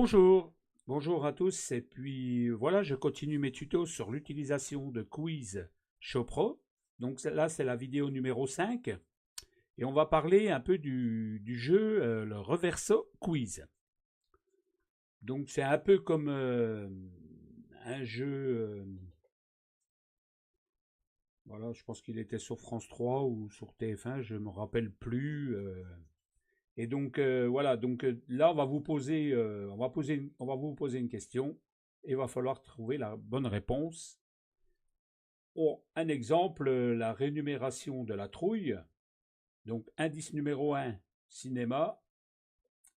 Bonjour, bonjour à tous, et puis voilà, je continue mes tutos sur l'utilisation de Quiz Show Pro. Donc là, c'est la vidéo numéro 5, et on va parler un peu du jeu, le Reverso Quiz. Donc c'est un peu comme un jeu, voilà, je pense qu'il était sur France 3 ou sur TF1, je ne me rappelle plus. Et donc voilà, donc là on va vous poser une question et il va falloir trouver la bonne réponse. Un exemple, la rémunération de la trouille. Donc indice numéro 1, cinéma.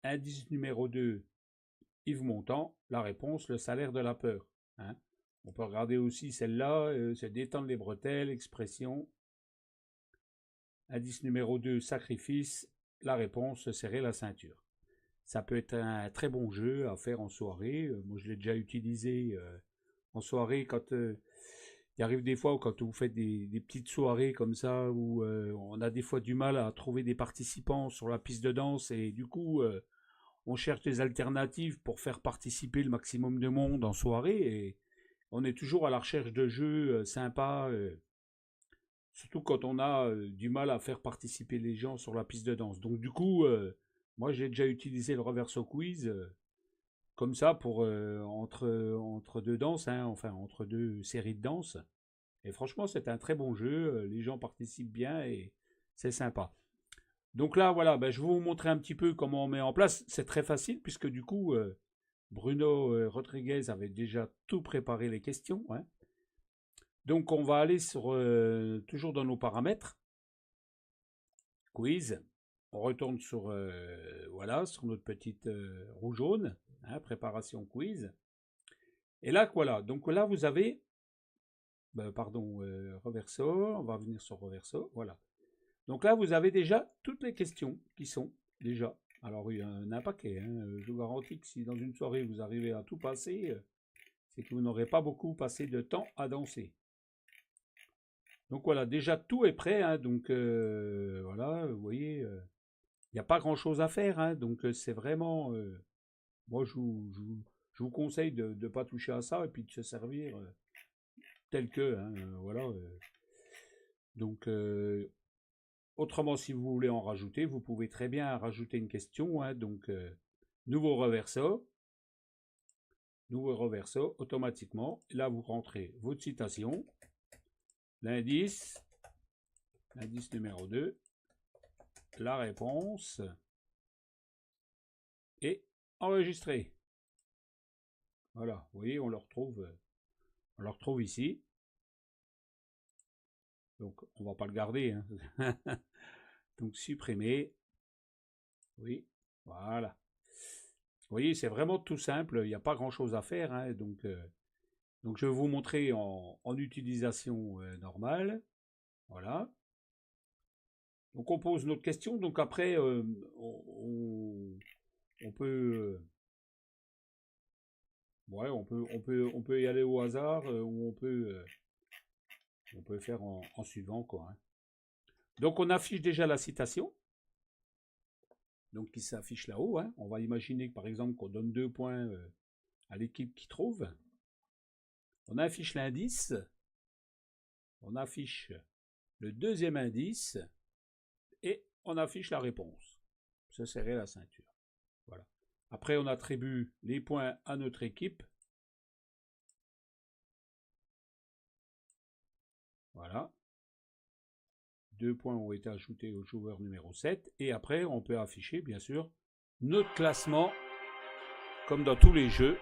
Indice numéro 2, Yves Montand. La réponse, le salaire de la peur. Hein. On peut regarder aussi celle-là, se détendre les bretelles, expression. Indice numéro 2, sacrifice. La réponse, se serrer la ceinture. Ça peut être un très bon jeu à faire en soirée. Moi, je l'ai déjà utilisé en soirée quand il arrive des fois quand vous faites des petites soirées comme ça où on a des fois du mal à trouver des participants sur la piste de danse et du coup on cherche des alternatives pour faire participer le maximum de monde en soirée et on est toujours à la recherche de jeux sympas, surtout quand on a du mal à faire participer les gens sur la piste de danse. Donc du coup, moi j'ai déjà utilisé le Reverso Quiz comme ça pour entre deux danses, hein, enfin entre deux séries de danse. Et franchement, c'est un très bon jeu, les gens participent bien et c'est sympa. Donc là, voilà, ben, je vais vous montrer un petit peu comment on met en place. C'est très facile puisque du coup, Bruno Rodriguez avait déjà tout préparé les questions. Hein. Donc on va aller sur toujours dans nos paramètres, quiz. On retourne sur voilà sur notre petite roue jaune, hein, préparation quiz. Et là voilà, donc là vous avez, pardon, Reverso. On va venir sur Reverso, voilà. Donc là vous avez déjà toutes les questions qui sont déjà. Alors il y en a un paquet. Hein. Je vous garantis que si dans une soirée vous arrivez à tout passer, c'est que vous n'aurez pas beaucoup passé de temps à danser. Donc voilà, déjà tout est prêt, hein, donc voilà, vous voyez, il n'y a pas grand-chose à faire, hein, donc c'est vraiment, moi je vous conseille de ne pas toucher à ça et puis de se servir tel que, hein, voilà. Donc autrement, si vous voulez en rajouter, vous pouvez très bien rajouter une question, hein, donc nouveau reverso, automatiquement, là vous rentrez votre citation, l'indice, l'indice numéro 2, la réponse, et enregistrer. Voilà, vous voyez, on le retrouve ici. Donc, on ne va pas le garder. Hein. Donc, supprimer. Oui, voilà. Vous voyez, c'est vraiment tout simple. Il n'y a pas grand-chose à faire. Hein. Donc, je vais vous montrer en utilisation normale. Voilà. Donc, on pose notre question. Donc, après, on peut... ouais, on peut y aller au hasard ou on peut faire en suivant, quoi. Hein. Donc, on affiche déjà la citation. Donc, qui s'affiche là-haut. Hein. On va imaginer, par exemple, qu'on donne 2 points à l'équipe qui trouve. On affiche l'indice. On affiche le deuxième indice. Et on affiche la réponse. Se serrer la ceinture. Voilà. Après, on attribue les points à notre équipe. Voilà. 2 points ont été ajoutés au joueur numéro 7. Et après, on peut afficher, bien sûr, notre classement, comme dans tous les jeux.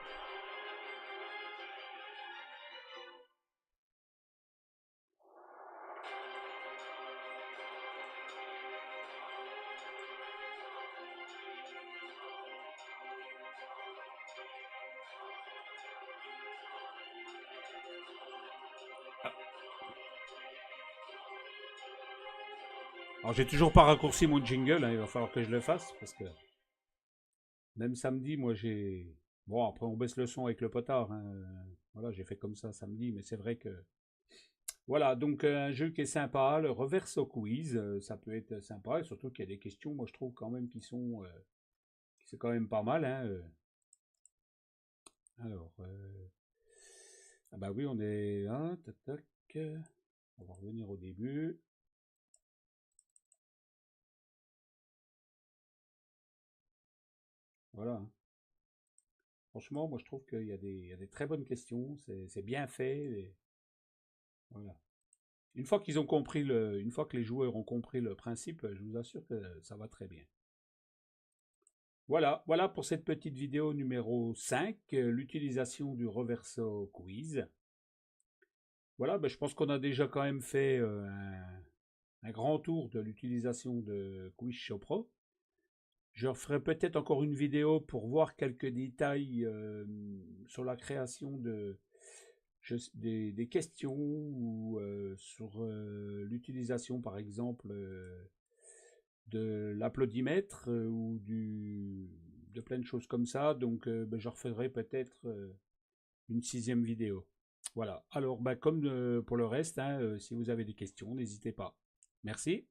Alors, j'ai toujours pas raccourci mon jingle, hein, il va falloir que je le fasse, parce que même samedi, moi j'ai... Bon, après on baisse le son avec le potard, hein. Voilà, j'ai fait comme ça samedi, mais c'est vrai que... Voilà, donc un jeu qui est sympa, le Reverso Quiz, ça peut être sympa, et surtout qu'il y a des questions, moi je trouve quand même qui sont... c'est quand même pas mal, hein. Alors, ah bah oui, on est là, tac, tac. On va revenir au début. Voilà, hein. Franchement, moi je trouve qu'il y a des très bonnes questions, c'est bien fait. Voilà. Une fois que les joueurs ont compris le principe, je vous assure que ça va très bien. Voilà, voilà pour cette petite vidéo numéro 5, l'utilisation du reverso quiz. Voilà, ben, je pense qu'on a déjà quand même fait un grand tour de l'utilisation de Quiz Show Pro. Je referai peut-être encore une vidéo pour voir quelques détails sur la création des questions ou sur l'utilisation par exemple de l'applaudimètre ou de plein de choses comme ça. Donc ben, je referai peut-être une 6e vidéo. Voilà. Alors ben, comme pour le reste, hein, si vous avez des questions, n'hésitez pas. Merci.